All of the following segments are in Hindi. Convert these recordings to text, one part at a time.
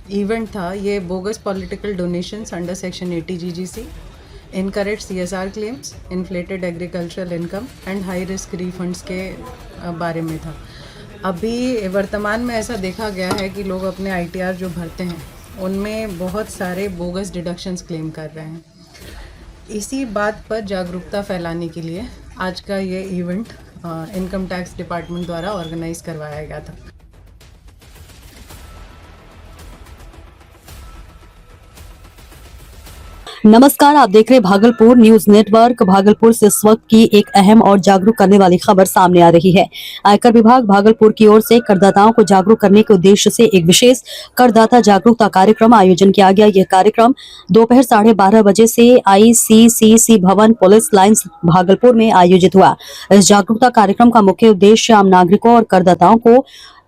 इवेंट था ये bogus political donations under section 80 GGC, incorrect CSR claims, inflated agricultural income and high risk refunds के बारे में था। अभी वर्तमान में ऐसा देखा गया है कि लोग अपने आईटीआर जो भरते हैं उनमें बहुत सारे बोगस डिडक्शंस क्लेम कर रहे हैं। इसी बात पर जागरूकता फैलाने के लिए आज का ये इवेंट इनकम टैक्स डिपार्टमेंट द्वारा ऑर्गेनाइज करवाया गया था। नमस्कार, आप देख रहे हैं भागलपुर न्यूज नेटवर्क। भागलपुर से इस वक्त की एक अहम और जागरूक करने वाली खबर सामने आ रही है। आयकर विभाग भागलपुर की ओर से करदाताओं को जागरूक करने के उद्देश्य से एक विशेष करदाता जागरूकता कार्यक्रम आयोजन किया गया। यह कार्यक्रम दोपहर 12:30 बजे से ICCC भवन पुलिस लाइन्स भागलपुर में आयोजित हुआ। इस जागरूकता कार्यक्रम का मुख्य उद्देश्य आम नागरिकों और करदाताओं को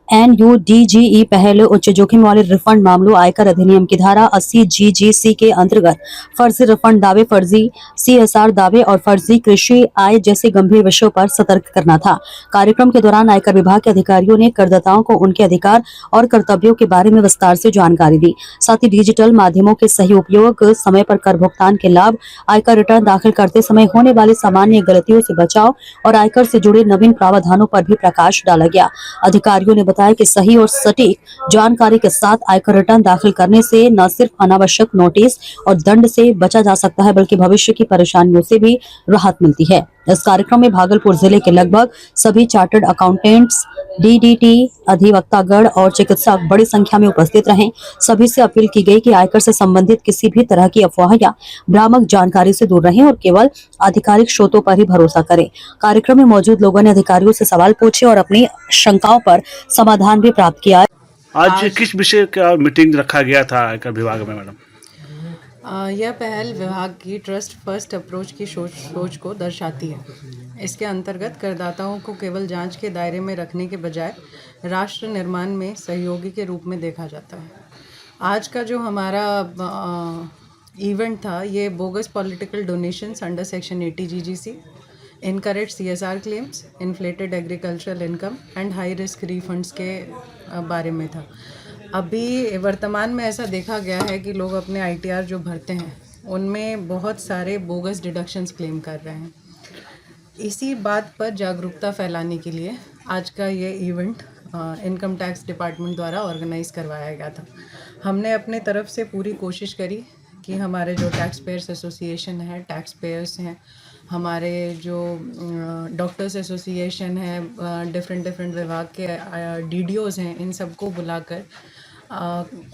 NUDGE पहले उच्च जोखिम वाले रिफंड मामलों आयकर अधिनियम की धारा 80 GGC के अंतर्गत फर्जी रिफंड दावे, फर्जी CSR दावे और फर्जी कृषि आय जैसे गंभीर विषयों पर सतर्क करना था। कार्यक्रम के दौरान आयकर विभाग के अधिकारियों ने करदाताओं को उनके अधिकार और कर्तव्यों के बारे में विस्तार से जानकारी दी। साथ ही डिजिटल माध्यमों के सही उपयोग, समय पर कर भुगतान के लाभ, आयकर रिटर्न दाखिल करते समय होने वाली सामान्य गलतियों से बचाव और आयकर से जुड़े नवीन प्रावधानों पर भी प्रकाश डाला गया। अधिकारियों ने बताया कि सही और सटीक जानकारी के साथ आयकर रिटर्न दाखिल करने से न सिर्फ अनावश्यक नोटिस और दंड से बचा जा सकता है, बल्कि भविष्य की परेशानियों से भी राहत मिलती है। इस कार्यक्रम में भागलपुर जिले के लगभग सभी चार्टर्ड अकाउंटेंट्स, DDT, अधिवक्तागण और चिकित्सक बड़ी संख्या में उपस्थित रहे। सभी से अपील की गई कि आयकर से संबंधित किसी भी तरह की अफवाह या भ्रामक जानकारी से दूर रहें और केवल आधिकारिक स्रोतों पर ही भरोसा करें। कार्यक्रम में मौजूद लोगों ने अधिकारियों से सवाल पूछे और अपनी शंकाओं पर समाधान भी प्राप्त किया। आज किस विषय का मीटिंग रखा गया था आयकर विभाग में मैडम? यह पहल विभाग की ट्रस्ट फर्स्ट अप्रोच की सोच को दर्शाती है। इसके अंतर्गत करदाताओं को केवल जांच के दायरे में रखने के बजाय राष्ट्र निर्माण में सहयोगी के रूप में देखा जाता है। आज का जो हमारा इवेंट था ये bogus political donations under section 80 GGC, incorrect CSR claims, inflated agricultural income and high risk refunds के बारे में था। अभी वर्तमान में ऐसा देखा गया है कि लोग अपने आईटीआर जो भरते हैं उनमें बहुत सारे बोगस डिडक्शंस क्लेम कर रहे हैं। इसी बात पर जागरूकता फैलाने के लिए आज का ये इवेंट इनकम टैक्स डिपार्टमेंट द्वारा ऑर्गेनाइज करवाया गया था। हमने अपने तरफ से पूरी कोशिश करी कि हमारे जो टैक्स पेयर्स एसोसिएशन है, टैक्स पेयर्स हैं, हमारे जो डॉक्टर्स एसोसिएशन है, डिफरेंट विभाग के DDOs हैं, इन सबको बुलाकर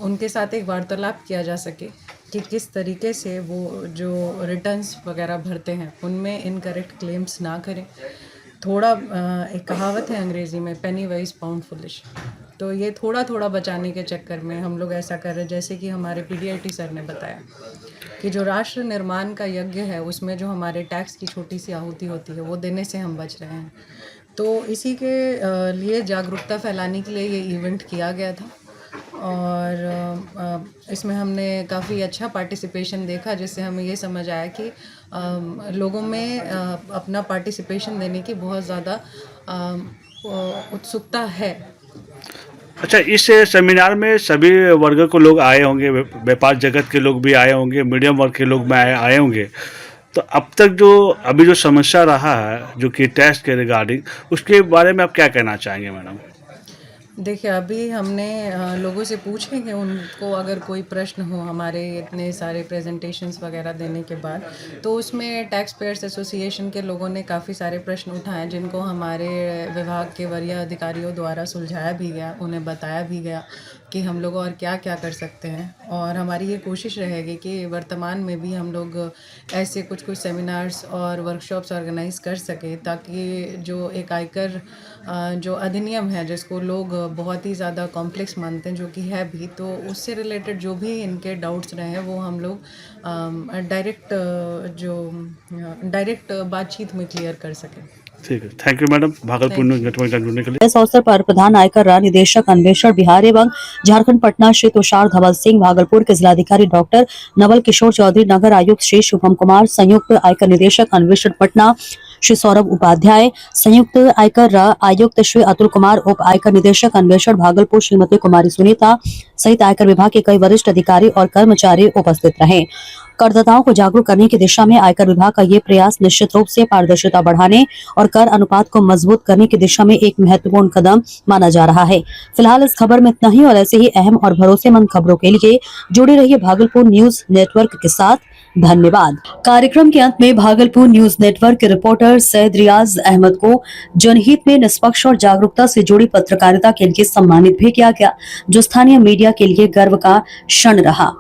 उनके साथ एक वार्तालाप किया जा सके कि किस तरीके से वो जो रिटर्न्स वगैरह भरते हैं उनमें इनकरेक्ट क्लेम्स ना करें। थोड़ा एक कहावत है अंग्रेज़ी में, पेनी वाइज पाउंड फुलिश। तो ये थोड़ा बचाने के चक्कर में हम लोग ऐसा कर रहे हैं, जैसे कि हमारे PDIT सर ने बताया कि जो राष्ट्र निर्माण का यज्ञ है उसमें जो हमारे टैक्स की छोटी सी आहुति होती है वो देने से हम बच रहे हैं। तो इसी के लिए जागरूकता फैलाने के लिए ये इवेंट किया गया था और इसमें हमने काफ़ी अच्छा पार्टिसिपेशन देखा, जिससे हमें ये समझ आया कि लोगों में अपना पार्टिसिपेशन देने की बहुत ज़्यादा उत्सुकता है। अच्छा, इस सेमिनार में सभी वर्ग को लोग आए होंगे, व्यापार जगत के लोग भी आए होंगे, मीडियम वर्ग के लोग भी आए होंगे। तो अब तक जो अभी जो समस्या रहा है जो कि टैक्स के रिगार्डिंग, उसके बारे में आप क्या कहना चाहेंगे मैडम? देखिए, अभी हमने लोगों से पूछे कि उनको अगर कोई प्रश्न हो हमारे इतने सारे प्रेजेंटेशंस वगैरह देने के बाद, तो उसमें टैक्स पेयर्स एसोसिएशन के लोगों ने काफ़ी सारे प्रश्न उठाए जिनको हमारे विभाग के वरीय अधिकारियों द्वारा सुलझाया भी गया, उन्हें बताया भी गया कि हम लोग और क्या क्या कर सकते हैं। और हमारी ये कोशिश रहेगी कि वर्तमान में भी हम लोग ऐसे कुछ सेमिनार्स और वर्कशॉप्स ऑर्गेनाइज कर सकें, ताकि जो एक आयकर जो अधिनियम है जिसको लोग बहुत ही ज़्यादा कॉम्प्लेक्स मानते हैं, जो कि है भी, तो उससे रिलेटेड जो भी इनके डाउट्स रहे हैं वो हम लोग डायरेक्ट बातचीत में क्लियर कर सकें। ठीक है, thank you madam, Bhagalpur news network जुड़ने के लिए। इस अवसर पर प्रधान आयकर निदेशक अन्वेषण बिहार एवं झारखंड पटना श्री तुषार धवल सिंह, भागलपुर के जिलाधिकारी डॉक्टर नवल किशोर चौधरी, नगर आयुक्त श्री शुभम कुमार, संयुक्त आयकर निदेशक अन्वेषण पटना श्री सौरभ उपाध्याय, संयुक्त आयकर आयुक्त श्री अतुल कुमार, उप आयकर निदेशक अन्वेषण भागलपुर श्रीमती कुमारी सुनीता सहित आयकर विभाग के कई वरिष्ठ अधिकारी और कर्मचारी उपस्थित रहे। करदाताओं को जागरूक करने की दिशा में आयकर विभाग का ये प्रयास निश्चित रूप से पारदर्शिता बढ़ाने और कर अनुपात को मजबूत करने की दिशा में एक महत्वपूर्ण कदम माना जा रहा है। फिलहाल इस खबर में इतना ही और ऐसे ही अहम और भरोसेमंद खबरों के लिए जुड़े रहिए भागलपुर न्यूज नेटवर्क के साथ। धन्यवाद। कार्यक्रम के अंत में भागलपुर न्यूज नेटवर्क के रिपोर्टर सैयद रियाज अहमद को जनहित में निष्पक्ष और जागरूकता से जुड़ी पत्रकारिता के लिए सम्मानित भी किया गया, जो स्थानीय मीडिया के लिए गर्व का क्षण रहा।